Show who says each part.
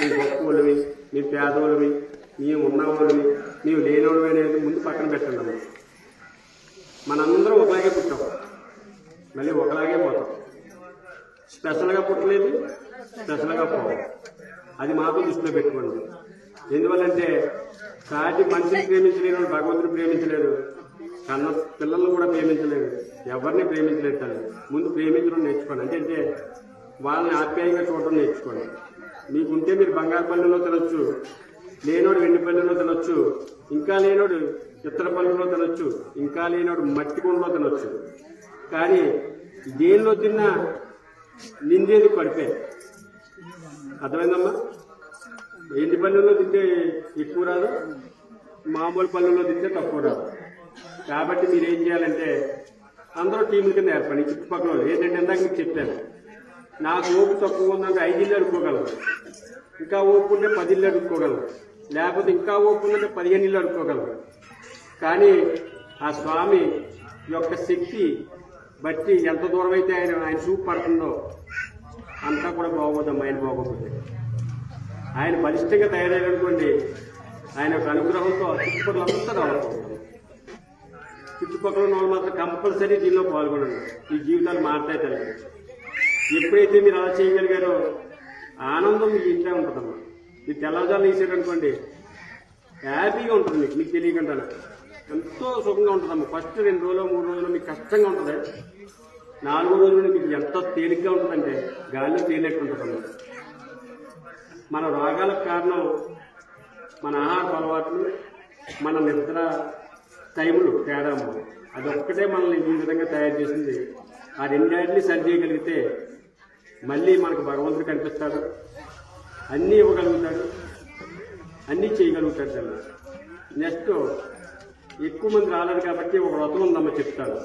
Speaker 1: మేము గొప్పవాళ్ళవి, మేము పేదవాళ్ళవి, మేము ఉన్నవాళ్ళవి, మేము లేనివాళ్ళవి అనేది ముందు పక్కన పెట్టండి అమ్మ. మనందరం ఒకలాగే పుట్టాం, మళ్ళీ ఒకలాగే పోతాం. స్పెషల్గా పుట్టలేదు, స్పెషల్గా పోవాలి. అది మాత్రం దృష్టిలో పెట్టుకోండి. ఎందువల్లంటే సాటి మనిషిని ప్రేమించలేరు, భగవంతుని ప్రేమించలేరు, కన్న పిల్లలను కూడా ప్రేమించలేరు, ఎవరిని ప్రేమించలేదు. తల్లి ముందు ప్రేమించడం నేర్చుకోండి. అంటే వాళ్ళని ఆప్యాయంగా చూడడం నేర్చుకోండి. మీకుంటే మీరు బంగారు పల్లెల్లో తినొచ్చు, లేనోడు వెండి పల్లెల్లో తినొచ్చు, ఇంకా లేనోడు ఇతర పల్లెల్లో తినొచ్చు, ఇంకా లేనోడు మట్టి కుండలో తినొచ్చు. కానీ దేనిలో తిన్నా నిందేది కడిపే. అర్థమైందమ్మా? ఎండి పల్లెల్లో తింటే ఎక్కువ రాదు, మామూలు పల్లెల్లో తింటే తక్కువ రాదు. కాబట్టి మీరేం చేయాలంటే అందరూ టీముల కింద ఏర్పడి చుట్టుపక్కల ఏంటంటే ఇందాక మీకు చెప్పాను, నాకు ఓపు తక్కువ ఉందంటే 5 ఇళ్ళు అడుక్కోగలరు, ఇంకా ఓపు ఉంటే 10 ఇళ్ళు అడుక్కోగలరు, లేకపోతే ఇంకా ఓపు ఉందంటే 15 ఇళ్ళు అడుక్కోగలరు. కానీ ఆ స్వామి యొక్క శక్తి బట్టి ఎంత దూరం అయితే ఆయన చూపు పడుతుందో అంతా కూడా బాగోదమ్మా. ఆయన బాగోకపోతే ఆయన బలిష్టంగా తయారయ్యారనుకోండి, ఆయన యొక్క అనుగ్రహంతో చుట్టుపక్కల అంతా డెవలప్ అవుతుంది. చుట్టుపక్కల ఉన్న వాళ్ళు మాత్రం కంపల్సరీ దీనిలో పాల్గొనండి. ఈ జీవితాలు మారుతాయి తల్లి. ఎప్పుడైతే మీరు అలా చేయగలిగారో ఆనందం మీకు ఇంట్లో ఉంటుందమ్మా. మీరు తెల్లవారుజామున వేసారనుకోండి హ్యాపీగా ఉంటుంది, మీకు తెలియకుండా ఎంతో సుఖంగా ఉంటుందమ్మా. ఫస్ట్ 2 రోజులు 3 రోజులు మీకు కష్టంగా ఉంటుంది, 4వ రోజు మీకు ఎంత తేలిగ్గా ఉంటుందంటే గాలిలో తేలినట్టు ఉంటుందమ్మా. మన రోగాలకు కారణం మన ఆహార అలవాట్లు, మన నిద్ర టైములు తేడా. అదొక్కటే మనల్ని ఈ విధంగా తయారు చేసింది. ఆ రెండాటిని సరి చేయగలిగితే మళ్ళీ మనకు భగవంతుడు కనిపిస్తాడు, అన్నీ ఇవ్వగలుగుతాడు, అన్నీ చేయగలుగుతాడు తల్లి. నెక్స్ట్ ఎక్కువ మంది రాలేదు కాబట్టి ఒక వ్రతం ఉందమ్మ చెప్తాను.